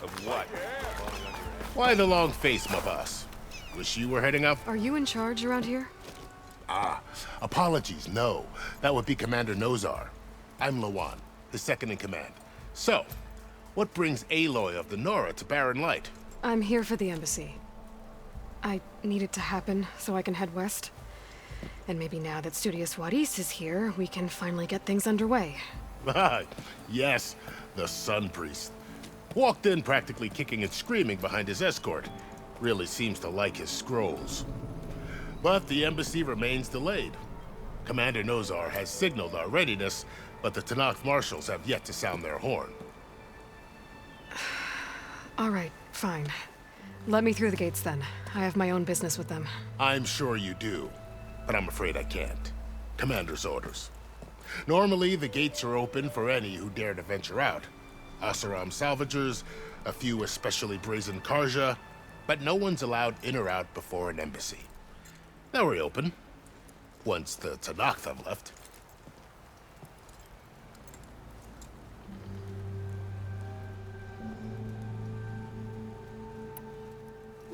Of what? Why the long face, my boss? Wish you were heading up? Are you in charge around here? Apologies, no. That would be Commander Nozar. I'm Lawan, his second in command. So, what brings Aloy of the Nora to Barren Light? I'm here for the embassy. I need it to happen so I can head west. And maybe now that Studious Wadis is here, we can finally get things underway. Yes, the Sun Priest. Walked in practically kicking and screaming behind his escort. Really seems to like his scrolls. But the embassy remains delayed. Commander Nozar has signaled our readiness, but the Tanakh marshals have yet to sound their horn. All right, fine. Let me through the gates then. I have my own business with them. I'm sure you do, but I'm afraid I can't. Commander's orders. Normally, the gates are open for any who dare to venture out. Asaram salvagers, a few especially brazen Karja, but no one's allowed in or out before an embassy. They'll reopen, once the Tanakh have left.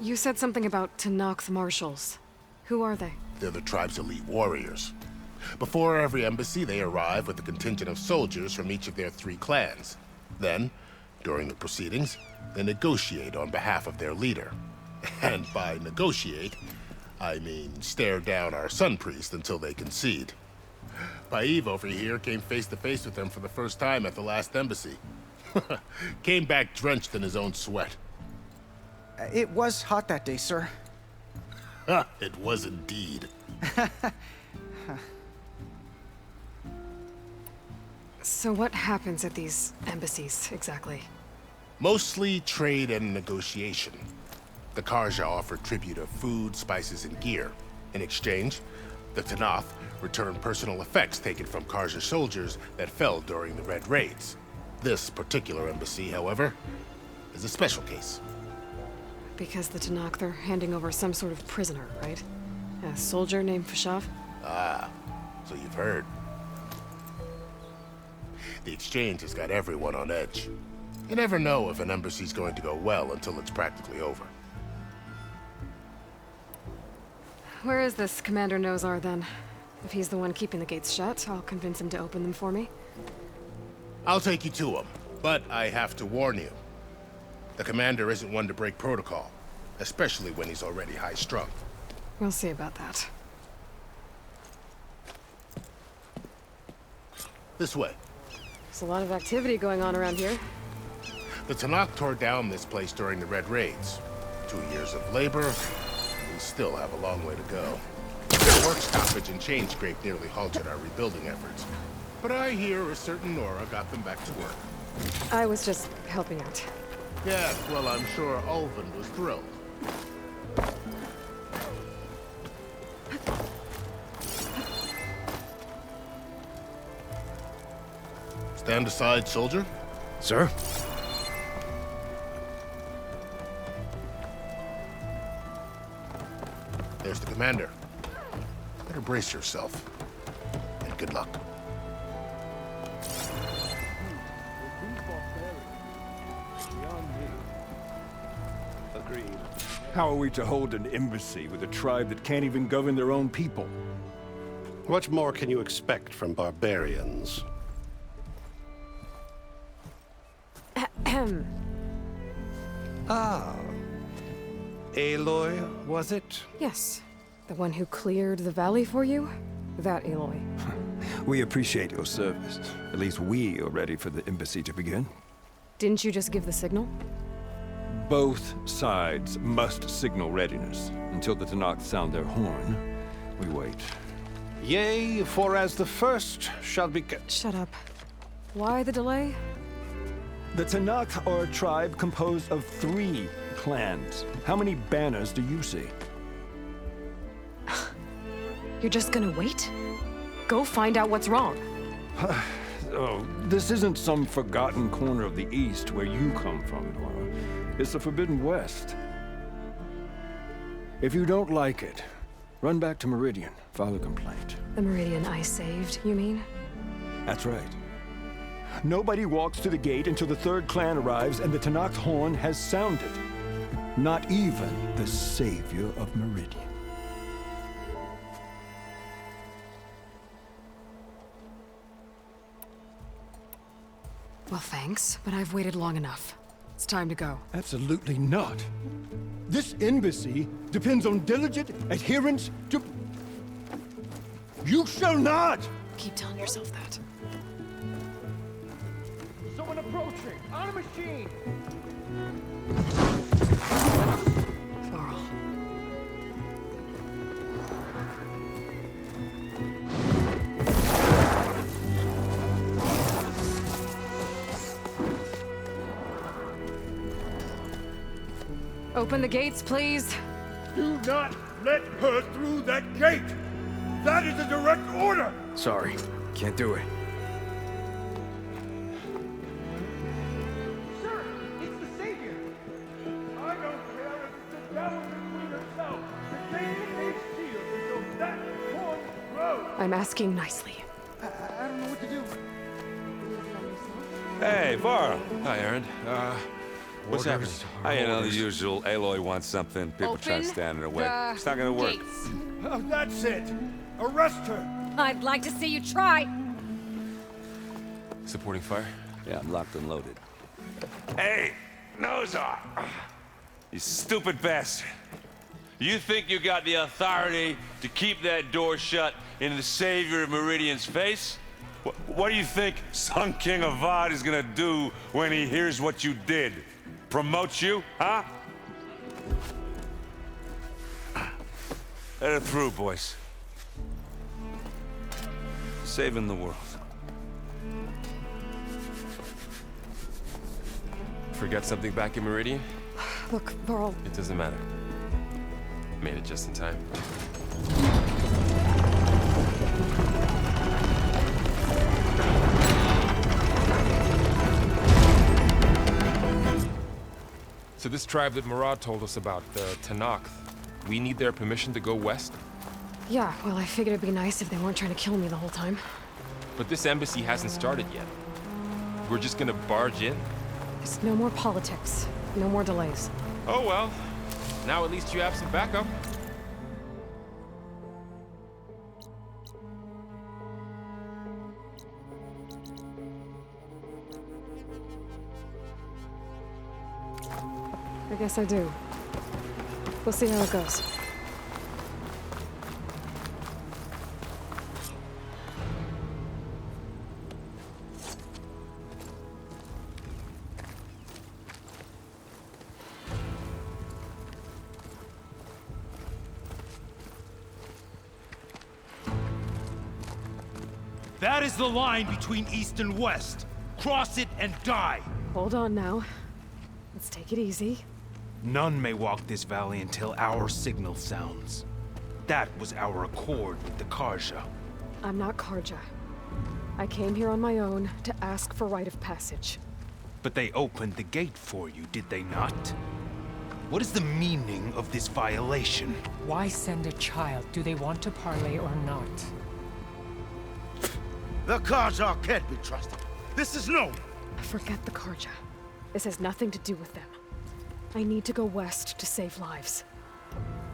You said something about Tanakh marshals. Who are they? They're the tribe's elite warriors. Before every embassy, they arrive with a contingent of soldiers from each of their 3 clans. Then, during the proceedings, they negotiate on behalf of their leader. And by negotiate, I mean stare down our Sun Priest until they concede. Ps5 over here came face to face with them for the first time at the last embassy. Came back drenched in his own sweat. It was hot that day, sir. It was indeed. So what happens at these embassies, exactly? Mostly trade and negotiation. The Karja offer tribute of food, spices, and gear. In exchange, the Tanakh return personal effects taken from Karja soldiers that fell during the Red Raids. This particular embassy, however, is a special case. Because the Tanakh, they're handing over some sort of prisoner, right? A soldier named Ps5? Ah, so you've heard. The exchange has got everyone on edge. You never know if an embassy's going to go well until it's practically over. Where is this Commander Nozar, then? If he's the one keeping the gates shut, I'll convince him to open them for me. I'll take you to him, but I have to warn you. The commander isn't one to break protocol, especially when he's already high-strung. We'll see about that. This way. There's a lot of activity going on around here. The Tanakh tore down this place during the Red Raids. 2 years of labor, we still have a long way to go. The work stoppage and chain scrape nearly halted our rebuilding efforts. But I hear a certain Nora got them back to work. I was just helping out. Yeah, well, I'm sure Ulvin was thrilled. Stand aside, soldier. Sir? There's the commander. Better brace yourself. And good luck. Agreed. How are we to hold an embassy with a tribe that can't even govern their own people? What more can you expect from barbarians? Ah. Aloy, was it? Yes. The one who cleared the valley for you? That Aloy. We appreciate your service. At least we are ready for the embassy to begin. Didn't you just give the signal? Both sides must signal readiness. Until the Tanakh sound their horn, we wait. Yea, for as the first shall be... Shut up. Why the delay? The Tanakh are a tribe composed of 3 clans. How many banners do you see? You're just gonna wait? Go find out what's wrong. Oh, this isn't some forgotten corner of the East where you come from, Nora. It's the Forbidden West. If you don't like it, run back to Meridian, file a complaint. The Meridian I saved, you mean? That's right. Nobody walks to the gate until the third clan arrives and the Tanakh horn has sounded. Not even the savior of Meridian. Well, thanks, but I've waited long enough. It's time to go. Absolutely not. This embassy depends on diligent adherence to... You shall not! Keep telling yourself that. Someone approaching! On a machine! Varl. Open the gates, please. Do not let her through that gate! That is a direct order! Sorry. Can't do it. Sir, it's the Savior! I don't care if it's the devil and Queen herself! The gate remains sealed until that horn grows! I'm asking nicely. I don't know what to do. Hey, Varl. Hi, Aaron. What's happening? You know, the usual. Aloy wants something. People try to Open stand in her way. the It's not gonna work. gates. Oh, that's it! Arrest her! I'd like to see you try. Supporting fire? Yeah, I'm locked and loaded. Hey, Nozar! You stupid bastard. You think you got the authority to keep that door shut in the Savior of Meridian's face? What do you think Sun King Avad is gonna do when he hears what you did? Promote you, huh? Let her through, boys. Saving the world. Forgot something back in Meridian? Look, Varl, It doesn't matter. Made it just in time. So this tribe that Murad told us about, the Tanakh, we need their permission to go west? yeah, well, I figured it'd be nice if they weren't trying to kill me the whole time. But this embassy hasn't started yet. We're just gonna barge in? There's no more politics. No more delays. Oh well. Now at least you have some backup. I guess I do. We'll see how it goes. That is the line between East and West. Cross it and die. Hold on now. Let's take it easy. None may walk this valley until our signal sounds. That was our accord with the Karja. I'm not Karja. I came here on my own to ask for rite of passage. But they opened the gate for you, did they not? What is the meaning of this violation? Why send a child? Do they want to parley or not? The Karja can't be trusted. This is known. Forget the Karja. This has nothing to do with them. I need to go west to save lives.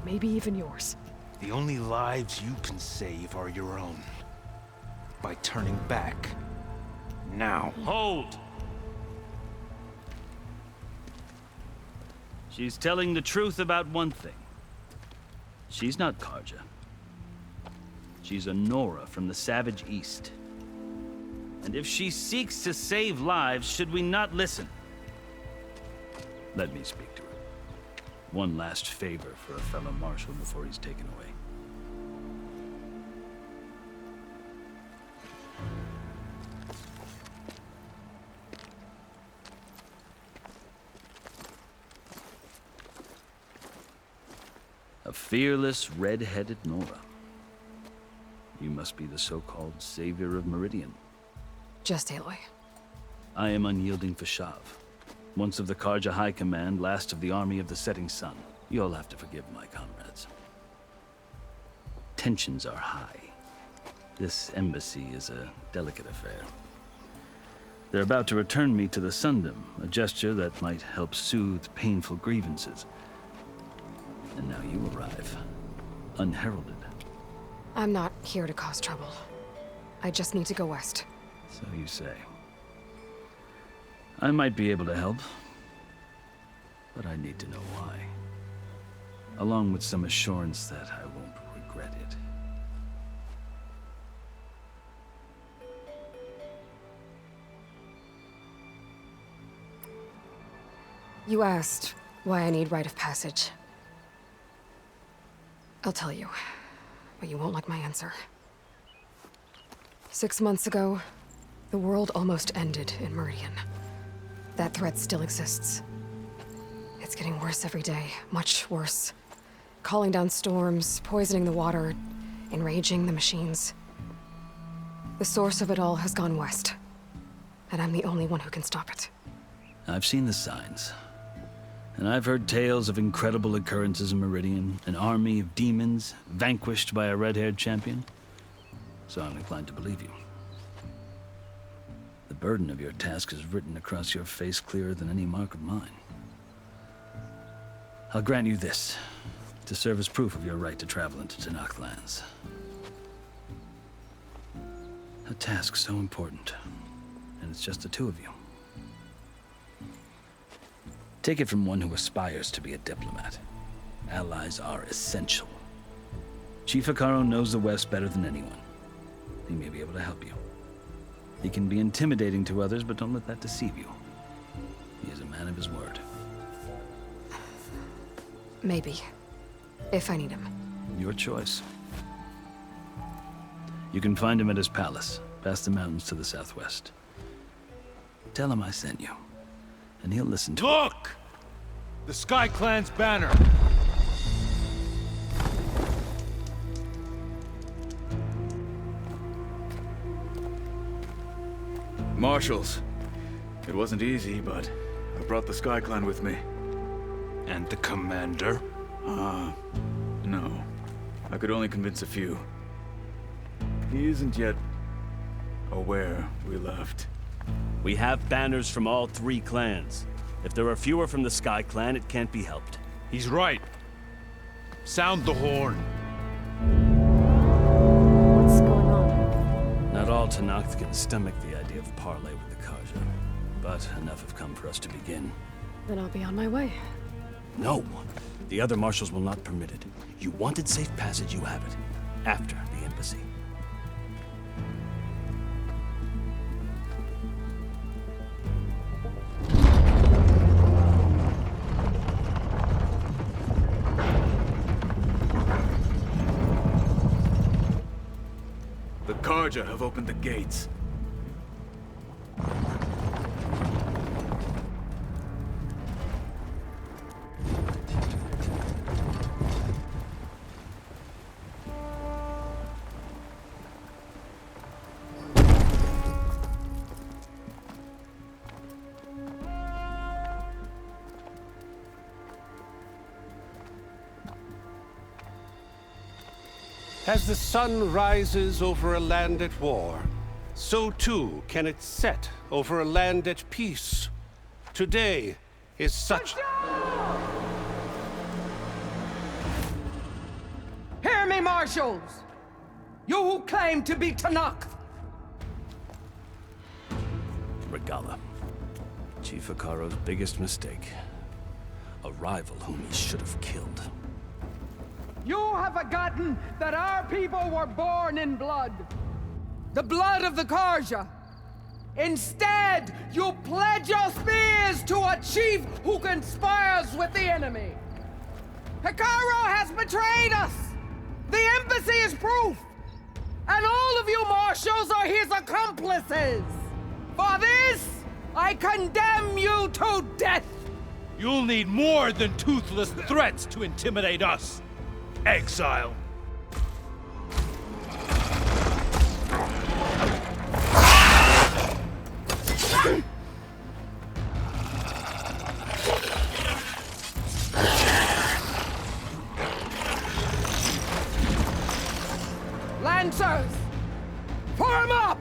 Maybe even yours. The only lives you can save are your own. By turning back. Now. Hold! She's telling the truth about one thing. She's not Karja. She's a Nora from the Savage East. And if she seeks to save lives, should we not listen? Let me speak to her. One last favor for a fellow marshal before he's taken away. A fearless, red-headed Nora. You must be the so-called savior of Meridian. Just Aloy. I am unyielding Ps5. Once of the Karja High Command, last of the army of the setting sun. You'll have to forgive my comrades. Tensions are high. This embassy is a delicate affair. They're about to return me to the Sundom, a gesture that might help soothe painful grievances. And now you arrive, unheralded. I'm not here to cause trouble. I just need to go west. So you say. I might be able to help, but I need to know why. Along with some assurance that I won't regret it. You asked why I need rite of passage. I'll tell you, but you won't like my answer. 6 months ago, the world almost ended in Meridian. That threat still exists. It's getting worse every day, much worse. Calling down storms, poisoning the water, enraging the machines. The source of it all has gone west, and I'm the only one who can stop it. I've seen the signs. And I've heard tales of incredible occurrences in Meridian, an army of demons vanquished by a red-haired champion. So I'm inclined to believe you. The burden of your task is written across your face clearer than any mark of mine. I'll grant you this, to serve as proof of your right to travel into Tenakth lands. A task so important, and it's just the two of you. Take it from one who aspires to be a diplomat. Allies are essential. Chief Hekarro knows the West better than anyone. He may be able to help you. He can be intimidating to others, but don't let that deceive you. He is a man of his word. Maybe. If I need him. Your choice. You can find him at his palace, past the mountains to the southwest. Tell him I sent you, and he'll listen to Look! The Sky Clan's banner! Marshals. It wasn't easy, but I brought the Sky Clan with me. And the commander? No. I could only convince a few. He isn't yet aware we left. We have banners from all 3 clans. If there are fewer from the Sky Clan, it can't be helped. He's right. Sound the horn. What's going on? Not all Tenakth can stomach the idea of parley with the Karja, but enough have come for us to begin. Then I'll be on my way. No! The other marshals will not permit it. You wanted safe passage, you have it. After the embassy. The Karja have opened the gates. As the sun rises over a land at war, so too can it set over a land at peace. Today is such... Hear me, marshals! You who claim to be Tenakth! Regala. Chief Hekarro's biggest mistake. A rival whom he should have killed. You have forgotten that our people were born in blood. The blood of the Karja. Instead, you pledge your spears to a chief who conspires with the enemy. Hekarro has betrayed us. The embassy is proof. And all of you marshals are his accomplices. For this, I condemn you to death. You'll need more than toothless threats to intimidate us. Exile. Lancers, form up!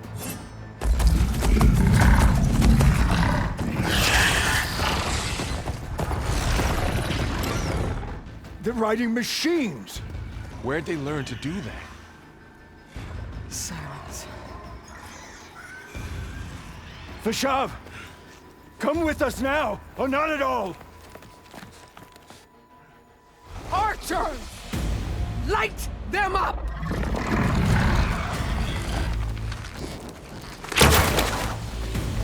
They're riding machines. Where'd they learn to do that? Silence. Ps5, come with us now, or not at all. Archers! Light them up!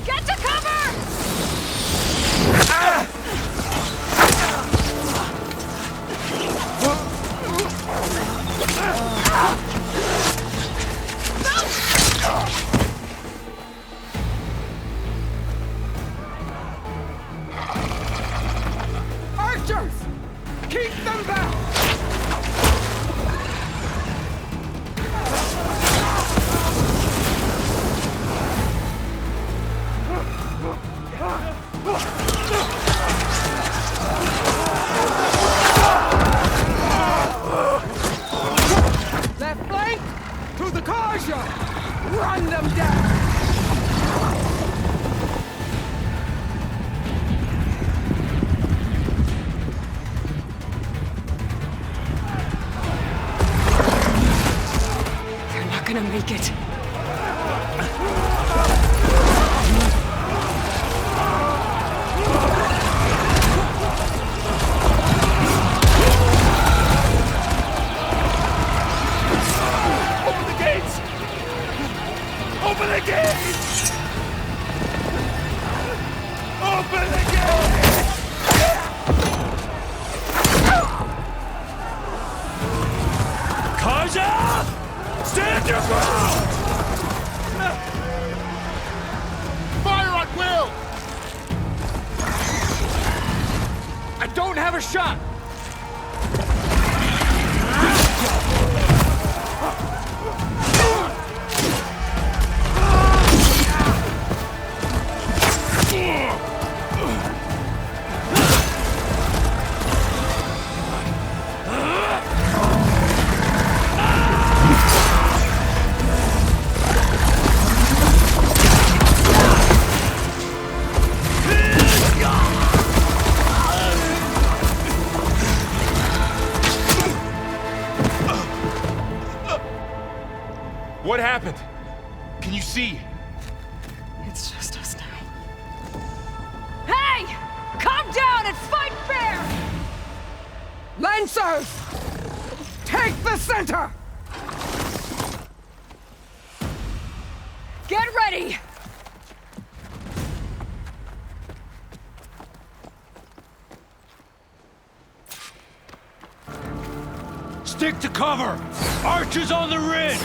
Get to cover! Archers! Keep them back! Left flank! To the Karja! Run them down! They're not gonna make it. Open the gates! Open the gates! Open the gates! Kaja! Stand your ground! Fire at will! I don't have a shot! What happened? Can you see? It's just us now. Hey! Calm down and fight fair! Lancers! Take the center! Get ready! Stick to cover! Archers on the ridge!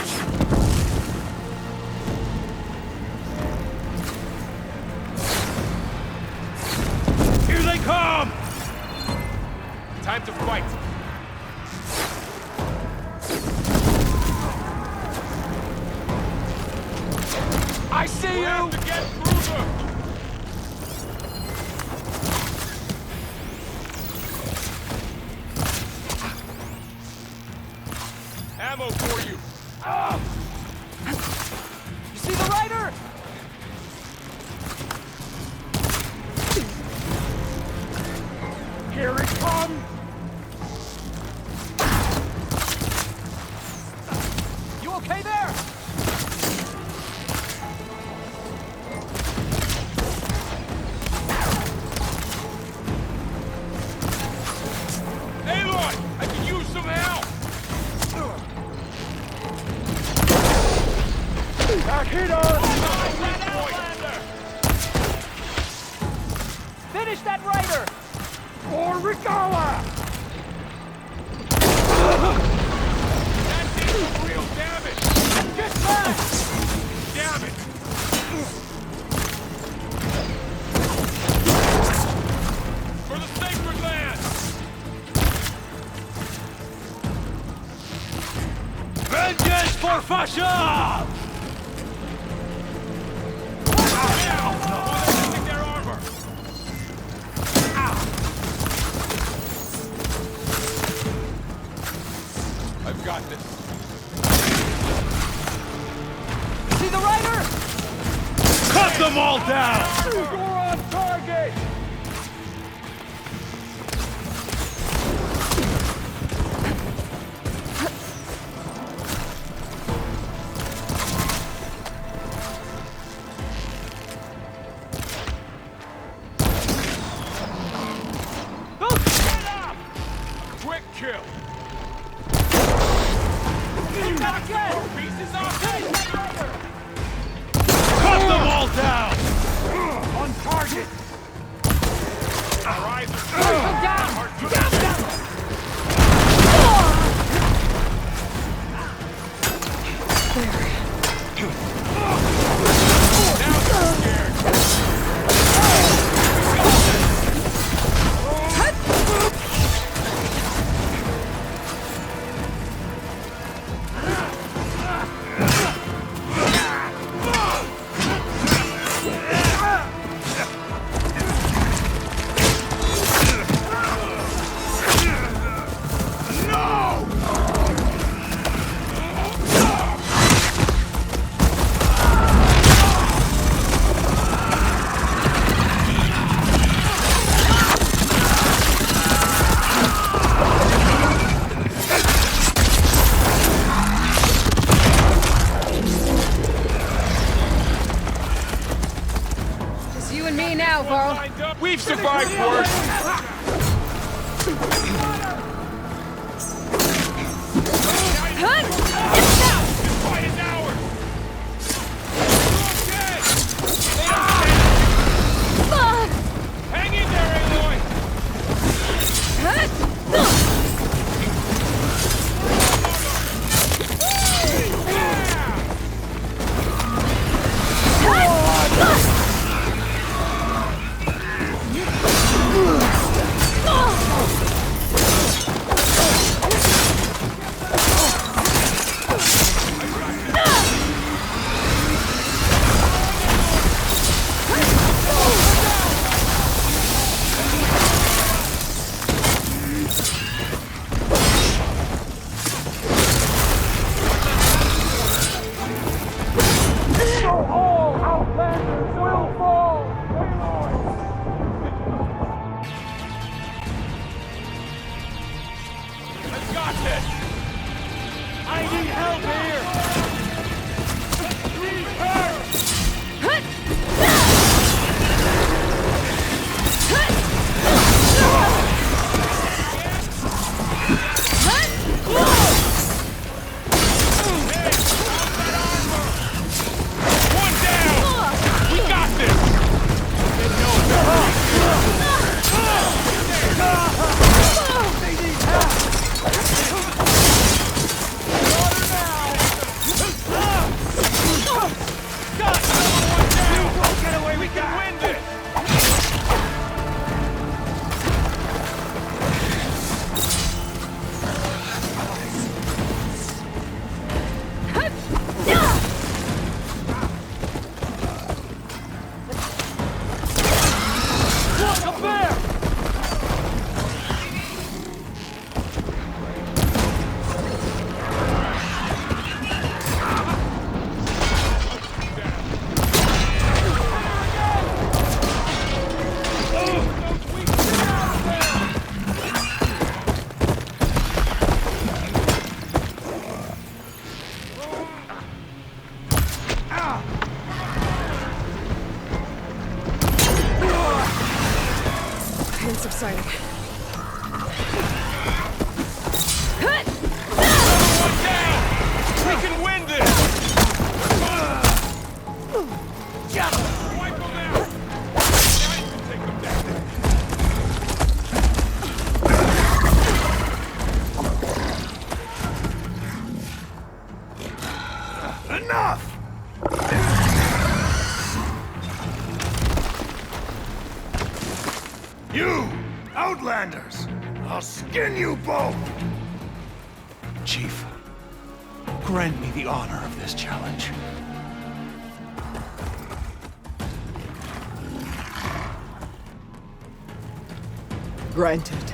Here they come! Time to fight. I see We have you! to get through them. Ammo for you. You see the rider? Here it comes! You okay there? Aloy, I can use some help. Back hit us! Finish that rider! For Regala! That did some real damage. Get back! Damn it. For the sacred land. Vengeance for Fasha! Their armor. I've got this. See the rider? Cut them all down! You're on target! kill. Cut them all down! On target. All right. We've survived worse! Hang in there, Aloy! Subsiding. We can win this! Wipe them out! Now you can take them down. Enough! You! Outlanders! I'll skin you both! Chief, grant me the honor of this challenge. Granted.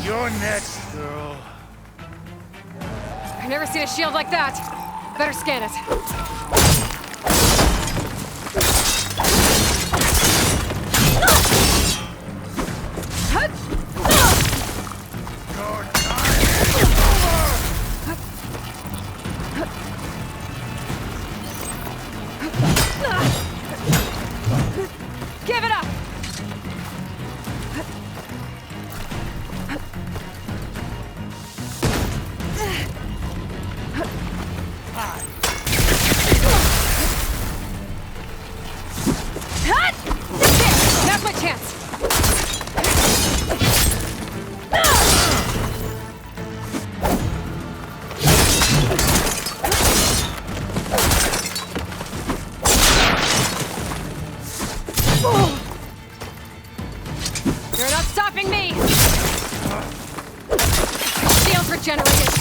You're next, girl. I I've never seen a shield like that. Better scan it. Give it up! Now's my chance! You're not stopping me! Shields regenerated!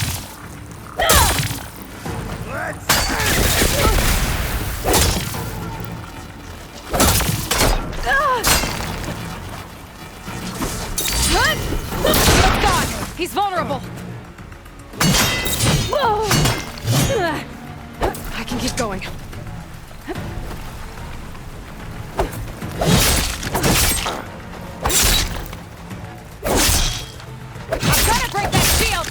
It's gone! He's vulnerable! I can keep going. I'm trying to break that shield!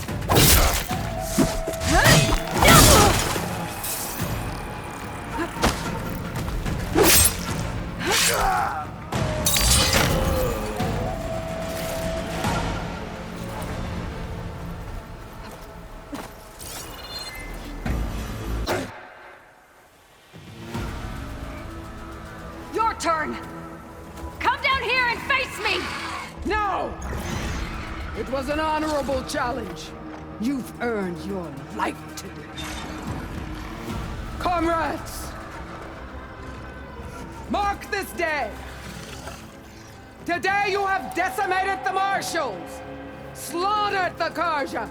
Your turn! Come down here and face me! No! It was an honorable challenge. You've earned your life today. Comrades! Mark this day! Today you have decimated the Marshals! Slaughtered the Karja!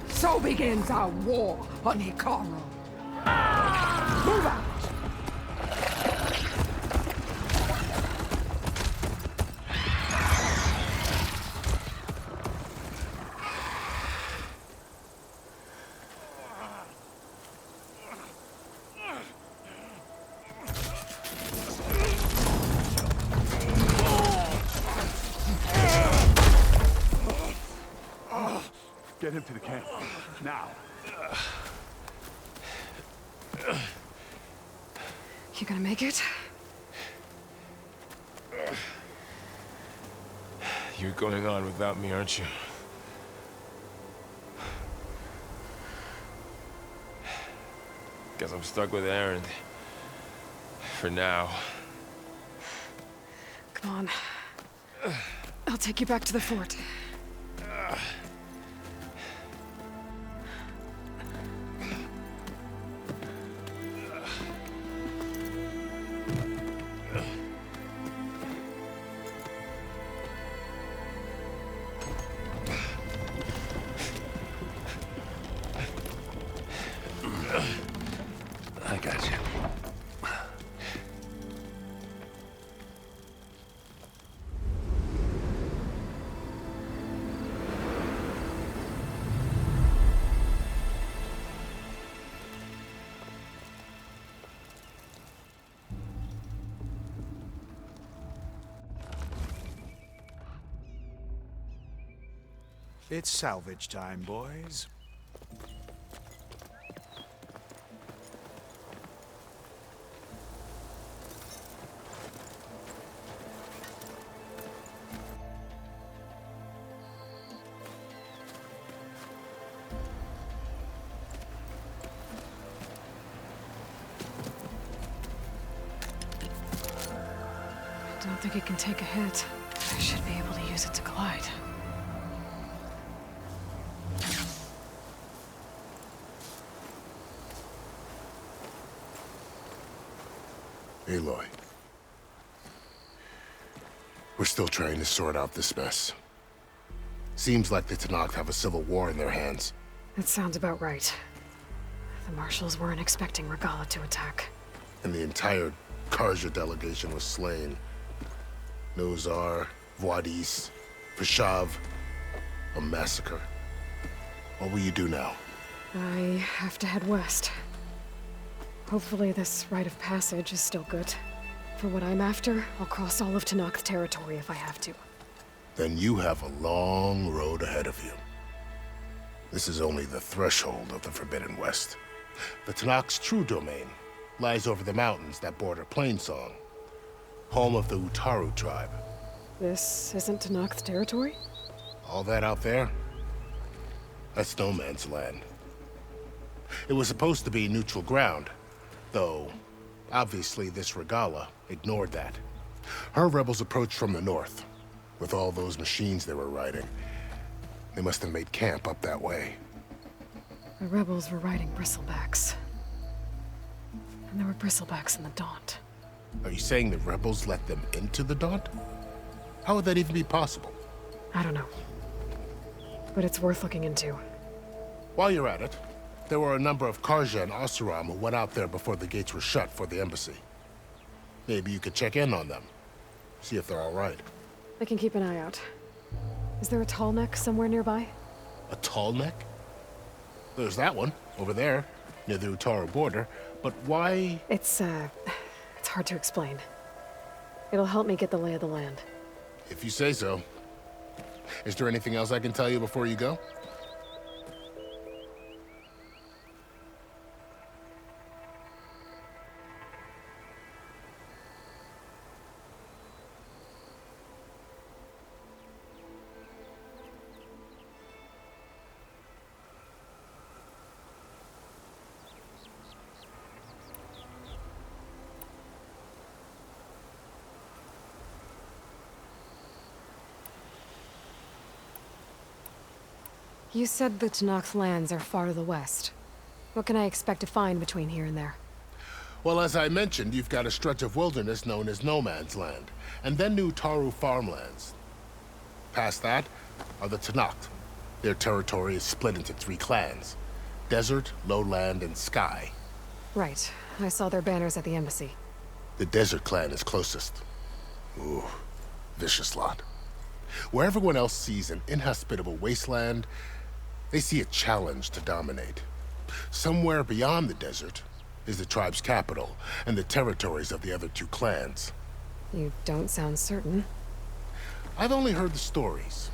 So begins our war on Hikaru. Move out! Get him to the camp. Now. You gonna make it? You're going on without me, aren't you? Guess I'm stuck with Aaron. For now. Come on. I'll take you back to the fort. I got you. It's salvage time, boys. I don't think it can take a hit. I should be able to use it to glide. Aloy. We're still trying to sort out this mess. Seems like the Tenakth have a civil war in their hands. That sounds about right. The Marshals weren't expecting Regala to attack. And the entire Karja delegation was slain. Nozar, Wadis, Ps5, a massacre. What will you do now? I have to head west. Hopefully this rite of passage is still good. For what I'm after, I'll cross all of Tenakth territory if I have to. Then you have a long road ahead of you. This is only the threshold of the Forbidden West. The Tenakth's true domain lies over the mountains that border Plainsong, home of the Utaru tribe. This isn't Tenakth territory? All that out there? That's no man's land. It was supposed to be neutral ground, though obviously this Regala ignored that. Her rebels approached from the north. With all those machines they were riding, they must have made camp up that way. The rebels were riding bristlebacks. And there were bristlebacks in the Daunt. Are you saying the rebels let them into the Daunt? How would that even be possible? I don't know. But it's worth looking into. While you're at it, there were a number of Karja and Oseram who went out there before the gates were shut for the embassy. Maybe you could check in on them. See if they're all right. I can keep an eye out. Is there a tall neck somewhere nearby? A tall neck? There's that one, over there, near the Utaru border. But why? It's hard to explain. It'll help me get the lay of the land. If you say so. Is there anything else I can tell you before you go? You said the Tenakth lands are far to the west. What can I expect to find between here and there? Well, as I mentioned, you've got a stretch of wilderness known as No Man's Land, and then new Utaru farmlands. Past that are the Tenakth. Their territory is split into 3 clans: Desert, Lowland, and Sky. Right. I saw their banners at the embassy. The Desert clan is closest. Ooh, vicious lot. Where everyone else sees an inhospitable wasteland, they see a challenge to dominate. Somewhere beyond the desert is the tribe's capital and the territories of the other 2 clans. You don't sound certain. I've only heard the stories.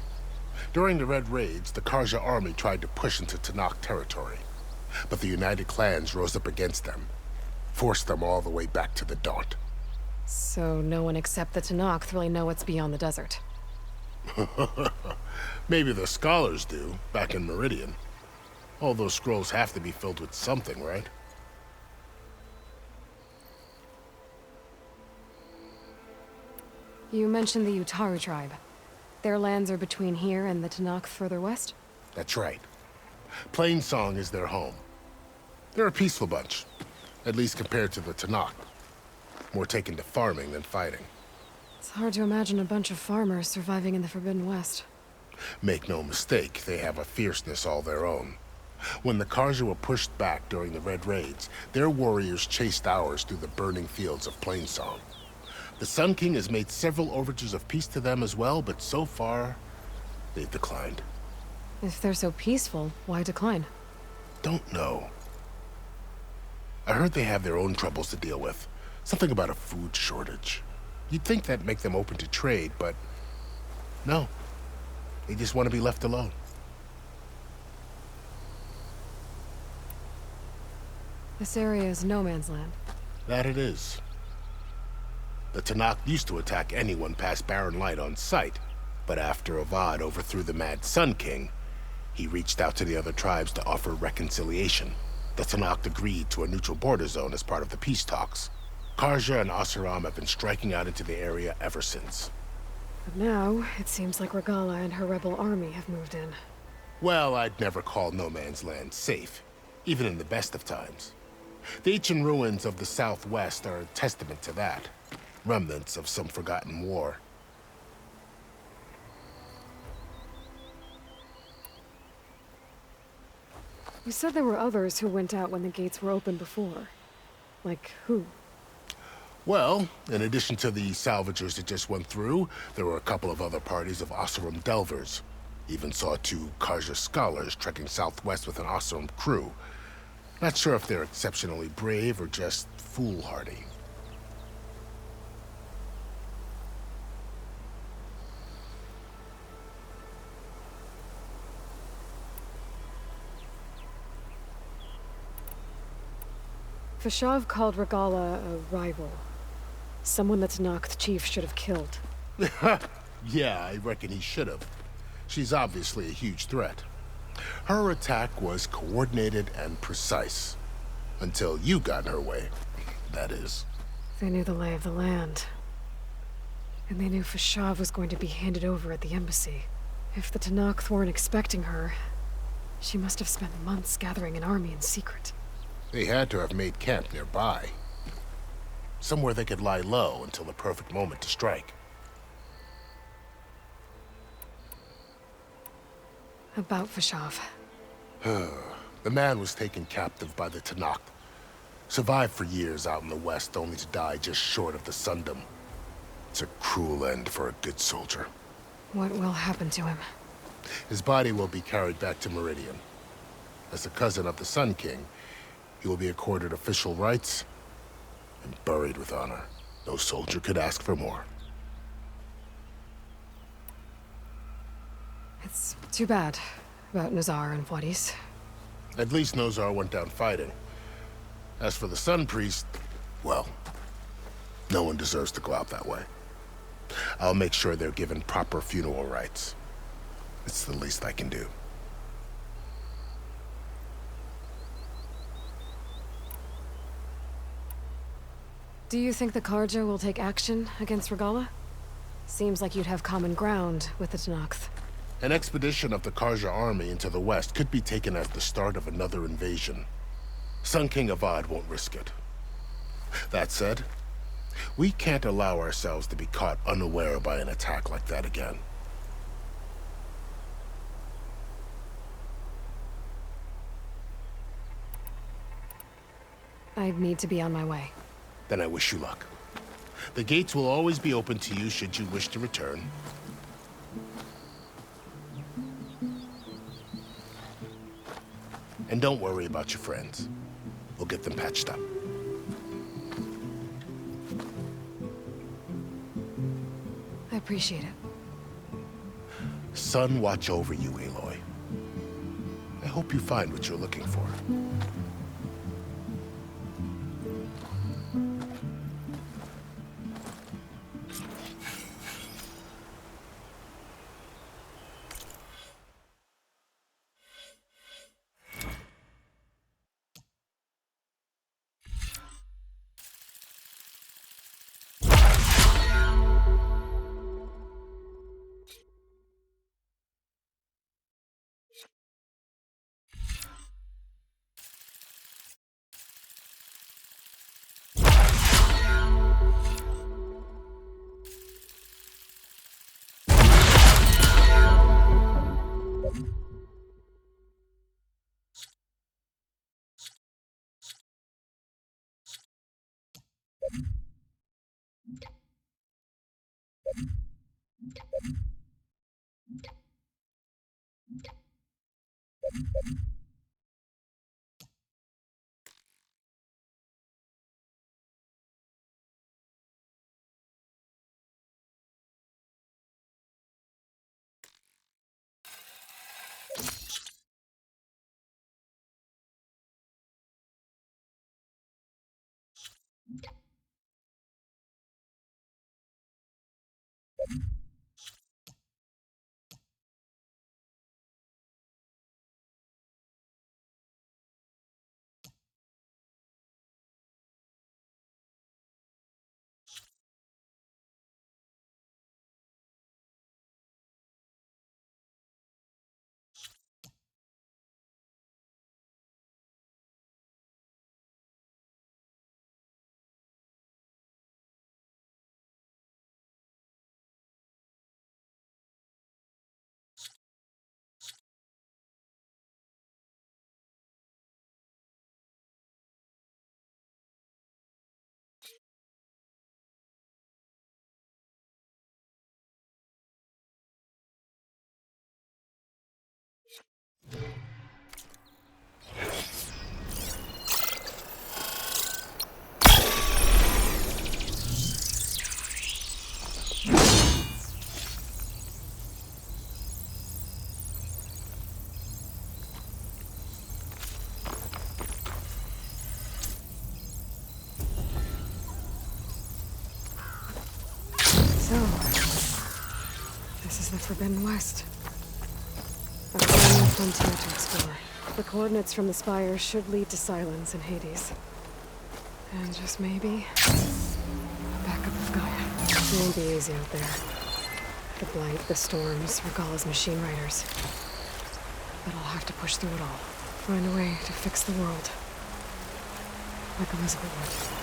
During the Red Raids, the Karja army tried to push into Tenakth territory, but the United Clans rose up against them, forced them all the way back to the Daunt. So no one except the Tenakth really know what's beyond the desert. Maybe the scholars do, back in Meridian. All those scrolls have to be filled with something, right? You mentioned the Utaru tribe. Their lands are between here and the Tenakth further west? That's right. Plainsong is their home. They're a peaceful bunch, at least compared to the Tenakth. More taken to farming than fighting. It's hard to imagine a bunch of farmers surviving in the Forbidden West. Make no mistake, they have a fierceness all their own. When the Karja were pushed back during the Red Raids, their warriors chased ours through the burning fields of Plainsong. The Sun King has made several overtures of peace to them as well, but so far, they've declined. If they're so peaceful, why decline? Don't know. I heard they have their own troubles to deal with. Something about a food shortage. You'd think that'd make them open to trade, but no. They just want to be left alone. This area is no man's land. That it is. The Tenakth used to attack anyone past Barren Light on sight, but after Avad overthrew the Mad Sun King, he reached out to the other tribes to offer reconciliation. The Tenakth agreed to a neutral border zone as part of the peace talks. Karja and Oseram have been striking out into the area ever since. But now, it seems like Regala and her rebel army have moved in. Well, I'd never call No Man's Land safe, even in the best of times. The ancient ruins of the Southwest are a testament to that. Remnants of some forgotten war. You said there were others who went out when the gates were open before. Like who? Well, in addition to the salvagers that just went through, there were a couple of other parties of Oseram Delvers. Even saw two Karja scholars trekking southwest with an awesome crew. Not sure if they're exceptionally brave or just foolhardy. Fashav called Regala a rival. Someone that's Tanakh chief should have killed. Yeah, I reckon he should have. She's obviously a huge threat. Her attack was coordinated and precise. Until you got in her way, that is. They knew the lay of the land. And they knew Fashav was going to be handed over at the embassy. If the Tanakh weren't expecting her, she must have spent months gathering an army in secret. They had to have made camp nearby. Somewhere they could lie low until the perfect moment to strike. About Fashav. The man was taken captive by the Tanakh. Survived for years out in the west, only to die just short of the Sundom. It's a cruel end for a good soldier. What will happen to him? His body will be carried back to Meridian. As a cousin of the Sun King, he will be accorded official rights and buried with honor. No soldier could ask for more. It's too bad about Nazar and Vladis. At least Nozar went down fighting. As for the Sun Priest, well, no one deserves to go out that way. I'll make sure they're given proper funeral rites. It's the least I can do. Do you think the Karja will take action against Regala? Seems like you'd have common ground with the Tanakh. An expedition of the Karja army into the west could be taken as the start of another invasion. Sun King Avad won't risk it. That said, we can't allow ourselves to be caught unaware by an attack like that again. I need to be on my way. Then I wish you luck. The gates will always be open to you should you wish to return. And don't worry about your friends. We'll get them patched up. I appreciate it. Sun watch over you, Aloy. I hope you find what you're looking for. Forbidden West. A brand new frontier to explore. The coordinates from the spire should lead to Silence in Hades. And just maybe, a backup of Gaia. It won't be easy out there. The blight, the storms, Regalla's machine riders. But I'll have to push through it all. Find a way to fix the world. Like Elizabeth would.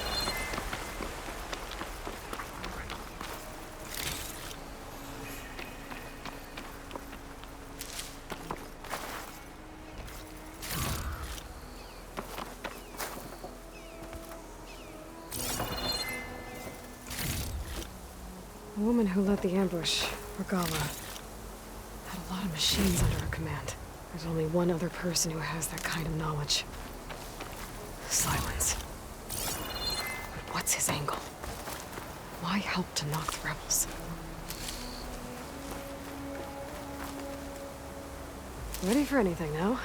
The woman who led the ambush, Regalla, had a lot of machines under her command. There's only one other person who has that kind of knowledge. Silence. But what's his angle? Why help to knock the rebels? Ready for anything now?